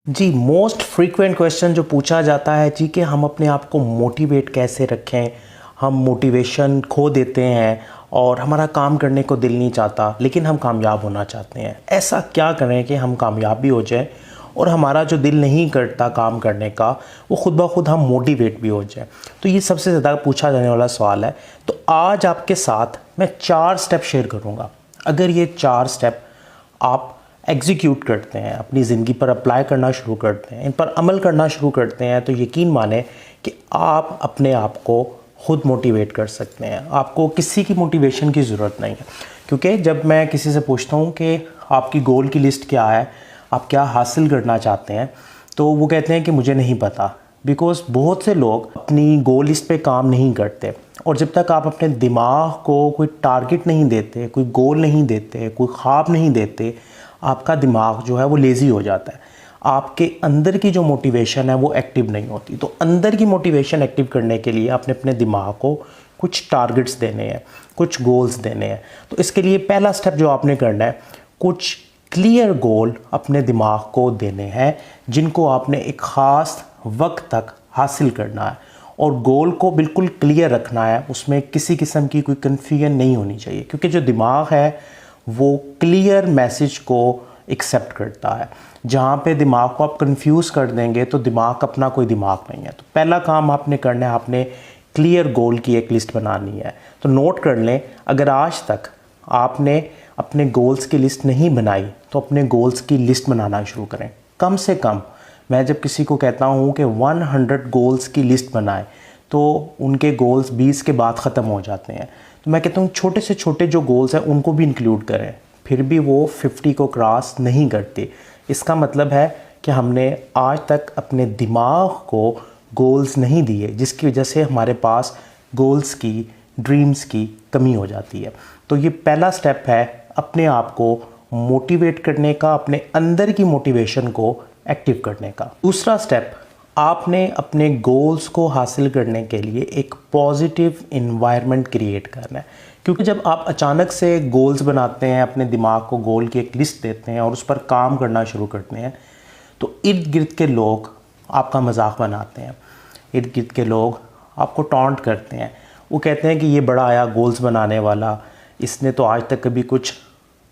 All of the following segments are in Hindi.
जी, मोस्ट फ्रीक्वेंट क्वेश्चन जो पूछा जाता है जी कि हम अपने आप को मोटिवेट कैसे रखें। हम मोटिवेशन खो देते हैं और हमारा काम करने को दिल नहीं चाहता, लेकिन हम कामयाब होना चाहते हैं। ऐसा क्या करें कि हम कामयाब भी हो जाएं और हमारा जो दिल नहीं करता काम करने का, वो खुद ब खुद हम मोटिवेट भी हो जाएं। तो ये सबसे ज़्यादा पूछा जाने वाला सवाल है। तो आज आपके साथ मैं 4 स्टेप शेयर करूँगा। अगर ये 4 स्टेप आप एग्जीक्यूट करते हैं, अपनी ज़िंदगी पर अप्लाई करना शुरू करते हैं, इन पर अमल करना शुरू करते हैं, तो यकीन माने कि आप अपने आप को खुद मोटिवेट कर सकते हैं। आपको किसी की मोटिवेशन की ज़रूरत नहीं है। क्योंकि जब मैं किसी से पूछता हूँ कि आपकी गोल की लिस्ट क्या है, आप क्या हासिल करना चाहते हैं, तो वो कहते हैं कि मुझे नहीं पता। बिकॉज़ बहुत से लोग अपनी गोल लिस्ट पे काम नहीं करते, और जब तक आप अपने दिमाग को कोई टारगेट नहीं देते, कोई गोल नहीं देते, कोई ख्वाब नहीं देते, आपका दिमाग जो है वो लेज़ी हो जाता है। आपके अंदर की जो मोटिवेशन है वो एक्टिव नहीं होती। तो अंदर की मोटिवेशन एक्टिव करने के लिए आपने अपने दिमाग को कुछ टारगेट्स देने हैं, कुछ गोल्स देने हैं। तो इसके लिए पहला स्टेप जो आपने करना है, कुछ क्लियर गोल अपने दिमाग को देने हैं, जिनको आपने एक ख़ास वक्त तक हासिल करना है। और गोल को बिल्कुल क्लियर रखना है, उसमें किसी किस्म की कोई कन्फ्यूजन नहीं होनी चाहिए। क्योंकि जो दिमाग है वो क्लियर मैसेज को एक्सेप्ट करता है। जहाँ पे दिमाग को आप कंफ्यूज कर देंगे तो दिमाग अपना कोई दिमाग नहीं है। तो पहला काम आपने करना है, आपने क्लियर गोल की एक लिस्ट बनानी है। तो नोट कर लें, अगर आज तक आपने अपने गोल्स की लिस्ट नहीं बनाई तो अपने गोल्स की लिस्ट बनाना शुरू करें। कम से कम मैं जब किसी को कहता हूँ कि 100 गोल्स की लिस्ट बनाएं, तो उनके गोल्स 20 के बाद ख़त्म हो जाते हैं। तो मैं कहता हूँ छोटे से छोटे जो गोल्स हैं उनको भी इंक्लूड करें, फिर भी वो 50 को क्रॉस नहीं करते। इसका मतलब है कि हमने आज तक अपने दिमाग को गोल्स नहीं दिए, जिसकी वजह से हमारे पास गोल्स की, ड्रीम्स की कमी हो जाती है। तो ये पहला स्टेप है अपने आप को मोटिवेट करने का, अपने अंदर की मोटिवेशन को एक्टिव करने का। दूसरा स्टेप, आपने अपने गोल्स को हासिल करने के लिए एक पॉजिटिव इन्वायरमेंट क्रिएट करना है। क्योंकि जब आप अचानक से गोल्स बनाते हैं, अपने दिमाग को गोल की एक लिस्ट देते हैं और उस पर काम करना शुरू करते हैं, तो इर्द गिर्द के लोग आपका मजाक बनाते हैं, इर्द गिर्द के लोग आपको टॉन्ट करते हैं। वो कहते हैं कि ये बड़ा आया गोल्स बनाने वाला, इसने तो आज तक कभी कुछ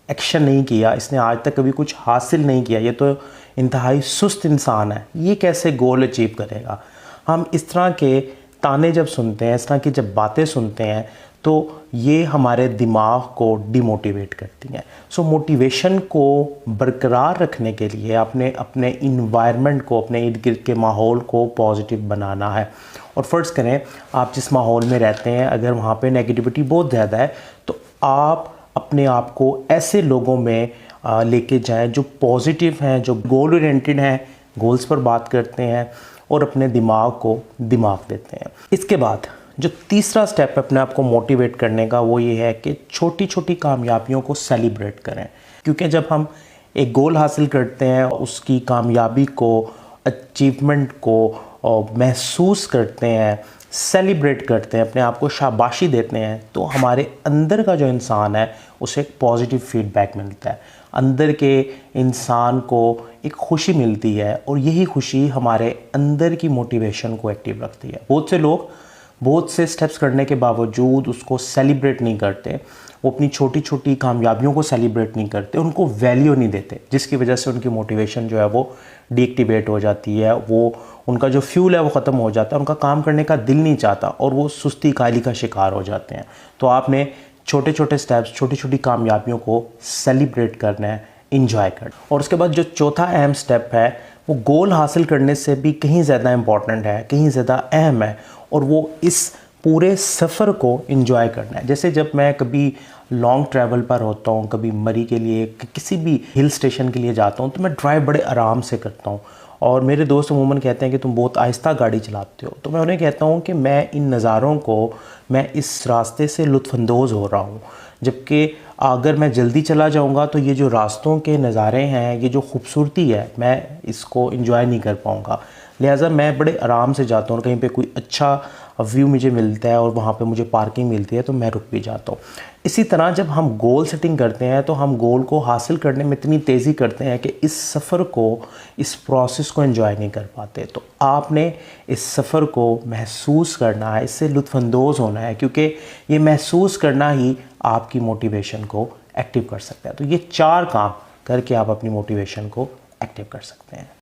एक्शन नहीं किया, इसने आज तक कभी कुछ हासिल नहीं किया, ये तो इंतहाई सुस्त इंसान है, ये कैसे गोल अचीव करेगा। हम इस तरह के ताने जब सुनते हैं, इस तरह की जब बातें सुनते हैं, तो ये हमारे दिमाग को डिमोटिवेट करती हैं। सो मोटिवेशन को बरकरार रखने के लिए आपने अपने इन्वायरमेंट को, अपने इर्द गिर्द के माहौल को पॉजिटिव बनाना है। और फ़र्ज़ करें आप जिस माहौल में रहते हैं, अगर वहाँ पे नेगेटिविटी बहुत ज़्यादा है, तो आप अपने आप को ऐसे लोगों में लेके जाएं जो पॉजिटिव हैं, जो गोल ओरिएंटेड हैं, गोल्स पर बात करते हैं और अपने दिमाग को दिमाग देते हैं। इसके बाद जो तीसरा स्टेप है अपने आप को मोटिवेट करने का, वो ये है कि छोटी छोटी कामयाबियों को सेलिब्रेट करें। क्योंकि जब हम एक गोल हासिल करते हैं, उसकी कामयाबी को, अचीवमेंट को महसूस करते हैं, सेलिब्रेट करते हैं, अपने आप को शाबाशी देते हैं, तो हमारे अंदर का जो इंसान है उसे एक पॉजिटिव फीडबैक मिलता है। अंदर के इंसान को एक खुशी मिलती है और यही खुशी हमारे अंदर की मोटिवेशन को एक्टिव रखती है। बहुत से लोग बहुत से स्टेप्स करने के बावजूद उसको सेलिब्रेट नहीं करते, वो अपनी छोटी छोटी कामयाबियों को सेलिब्रेट नहीं करते, उनको वैल्यू नहीं देते, जिसकी वजह से उनकी मोटिवेशन जो है वो डीएक्टिवेट हो जाती है। वो उनका जो फ्यूल है वो ख़त्म हो जाता है, उनका काम करने का दिल नहीं चाहता और वो सुस्ती कायली का शिकार हो जाते हैं। तो आपने छोटे छोटे स्टेप्स, छोटी छोटी कामयाबियों को सेलिब्रेट करना है, इंजॉय करना। और उसके बाद जो चौथा अहम स्टेप है वो गोल हासिल करने से भी कहीं ज़्यादा इम्पॉर्टेंट है, कहीं ज़्यादा अहम है, और वो इस पूरे सफ़र को इंजॉय करना है। जैसे जब मैं कभी लॉन्ग ट्रैवल पर होता हूँ, कभी मरी के लिए, किसी भी हिल स्टेशन के लिए जाता हूँ, तो मैं ड्राइव बड़े आराम से करता हूँ। और मेरे दोस्त अमूमन कहते हैं कि तुम बहुत आहिस्ता गाड़ी चलाते हो, तो मैं उन्हें कहता हूँ कि मैं इन नज़ारों को, मैं इस रास्ते से लुत्फ़अंदोज़ हो रहा हूँ। जबकि अगर मैं जल्दी चला जाऊँगा तो ये जो रास्तों के नज़ारे हैं, ये जो खूबसूरती है, मैं इसको इंजॉय नहीं कर पाऊँगा। लिहाजा मैं बड़े आराम से जाता हूँ और कहीं पे कोई अच्छा व्यू मुझे मिलता है और वहाँ पे मुझे पार्किंग मिलती है तो मैं रुक भी जाता हूँ। इसी तरह जब हम गोल सेटिंग करते हैं तो हम गोल को हासिल करने में इतनी तेज़ी करते हैं कि इस सफ़र को, इस प्रोसेस को एंजॉय नहीं कर पाते। तो आपने इस सफ़र को महसूस करना है, इससे लुत्फ़अंदोज़ होना है, क्योंकि ये महसूस करना ही आपकी मोटिवेशन को एक्टिव कर सकता है। तो ये 4 काम करके आप अपनी मोटिवेशन को एक्टिव कर सकते हैं।